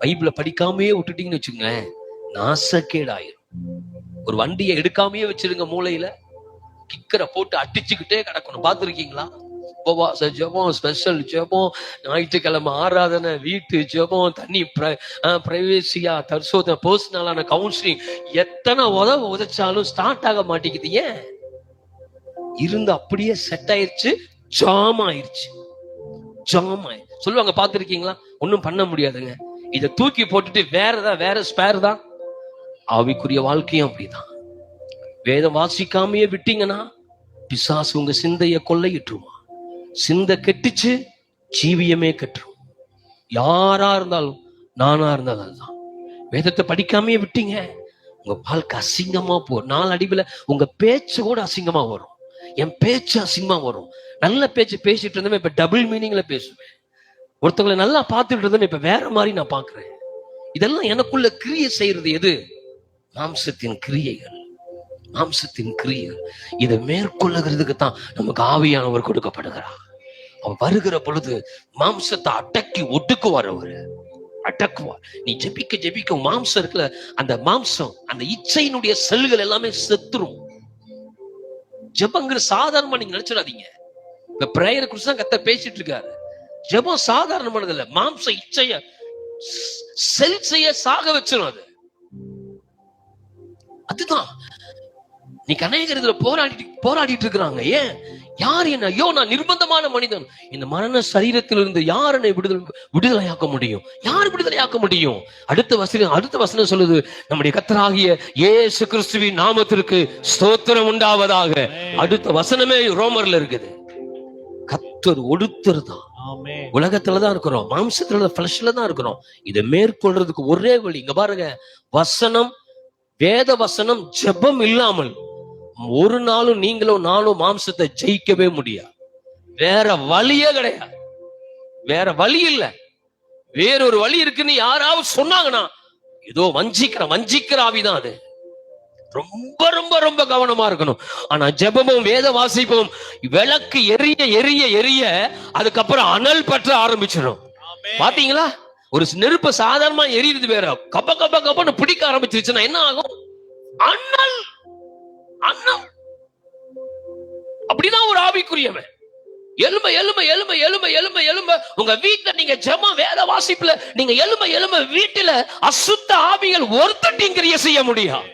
பைபிளை படிக்காமையே விட்டுட்டீங்கன்னு வச்சுங்களேன், நாசக்கேடாயிரும். ஒரு வண்டியை எடுக்காமையே வச்சிருங்க, மூளையில கிக்கரை போட்டு அடிச்சுக்கிட்டே கிடக்கணும். பார்த்துருக்கீங்களா? உபவாச ஜெபம், ஸ்பெஷல் ஜெபம், ஞாயிற்றுக்கிழமை ஆராதனை, வீட்டு ஜெபம், தண்ணி பிரைவேசியா, தரிசோதனை, பர்சனலான கவுன்சிலிங், எத்தனை உதைச்சாலும் ஸ்டார்ட் ஆக மாட்டேங்குது. ஏன்? இருந்து அப்படியே செட் ஆயிருச்சு, ஜாம் ஆயிருச்சு. சொல்லுவாங்க, பார்த்துருக்கீங்களா? ஒன்னும் பண்ண முடியாதுங்க, இதை தூக்கி போட்டுட்டு வேற ஸ்பேர் தான். ஆவிக்குரிய வாழ்க்கையும் அப்படிதான். வேதம் வாசிக்காமையே விட்டீங்கன்னா பிசாசு உங்க சிந்தைய கொள்ளையிட்டுருமா. சிந்தை கெட்டுச்சு, ஜீவியமே கெட்டுரும். யாரா இருந்தாலும், நானா இருந்தாலும் அதுதான். வேதத்தை படிக்காமையே விட்டீங்க, உங்க வாழ்க்கை அசிங்கமா போகும். நாளடைவில் உங்க பேச்சு கூட அசிங்கமா வரும். என் பேச்சு அசிங்கமா வரும். நல்ல பேச்சு பேசிட்டு இருந்தேன், இப்ப டபுள் மீனிங்ல பேசுவேன். ஒருத்தவங்களை நல்லா பார்த்துட்டு இருந்தேன், இப்ப வேற மாதிரி நான் பாக்குறேன். இதெல்லாம் எனக்குள்ள கிரியை செய்யறது எது? மாம்சத்தின் கிரியைகள். இதை மேற்கொள்ளுகிறதுக்கு தான் நமக்கு ஆவியானவர் கொடுக்கப்படுகிறார். அவர் வருகிற பொழுது மாம்சத்தை அடக்கி ஒடுக்குவார். அவரு அடக்குவார். நீ ஜெபிக்க மாம்சம் இருக்குல்ல, அந்த மாம்சம், அந்த இச்சையினுடைய செல்கள் எல்லாமே செத்துரும். ஜெபங்கிற சாதாரணமா நீங்க நினைச்சிடாதீங்க. இப்ப பிரேயரை குறிச்சு தான் கர்த்தர் பேசிட்டு இருக்காரு. ஜெபம் சாதாரணமானது இல்ல. மாம்ச இச்சைய செல்சைய சாக வச்சிடும். அதுதான் நீ அநேகர் போராடிட்டு இருக்கிறாங்க. ஏன்? யார் என்ன? ஐயோ, நான் நிர்பந்தமான மனிதன். இந்த மரண சரீரத்திலிருந்து யார் என்னை விடுதலையாக்க முடியும்? யார் விடுதலையாக்க முடியும்? அடுத்த வசனம் சொல்லுது, நம்முடைய கர்த்தராகிய இயேசு கிறிஸ்துவின் நாமத்திற்கு ஸ்தோத்திரம் உண்டாவதாக. அடுத்த வசனமே ரோமர்ல இருக்குது. கர்த்தர் ஒடுத்தர் தான். உலகத்துலதான் இருக்கிறோம், மாம்சத்துல ஃபிளஷ்ல தான் இருக்கிறோம். இதை மேற்கொள்றதுக்கு ஒரே வழி, இங்க பாருங்க, வசனம், வேத வசனம், ஜெபம் இல்லாமல் ஒரு நாளும் நீங்களும் நானும் மாம்சத்தை ஜெயிக்கவே முடியாது. வேற வழியே கிடையாது. வேற வழி இல்ல. வேறொரு வழி இருக்குன்னு யாராவது சொன்னாங்கன்னா ஏதோ வஞ்சிக்கிற ஆவிதான் அது. ரொம்ப ரொம்ப ரொம்ப கவனமா இருக்கணும். ஆனா ஜெபமும் வேத வாசிப்பும் விளக்கு எரிய அதுக்கப்புறம் அனல் பற்ற ஆரம்பிச்சிடும். பாத்தீங்களா? ஒரு நெருப்பு சாதாரணமா எரியுது, வேற கப்பன்னு பிடிக்க ஆரம்பிச்சிருச்சுன்னா என்ன ஆகும்? அண்ணல். அப்படிதான் ஒரு ஆவிக்குரியவன். எலும்ப உங்க வீட்டுல நீங்க ஜெபம் வேத வாசிப்புல நீங்க எலும்ப வீட்டுல அசுத்த ஆவிகள் ஒருத்தட்டியும் கிரியை செய்ய முடியும்.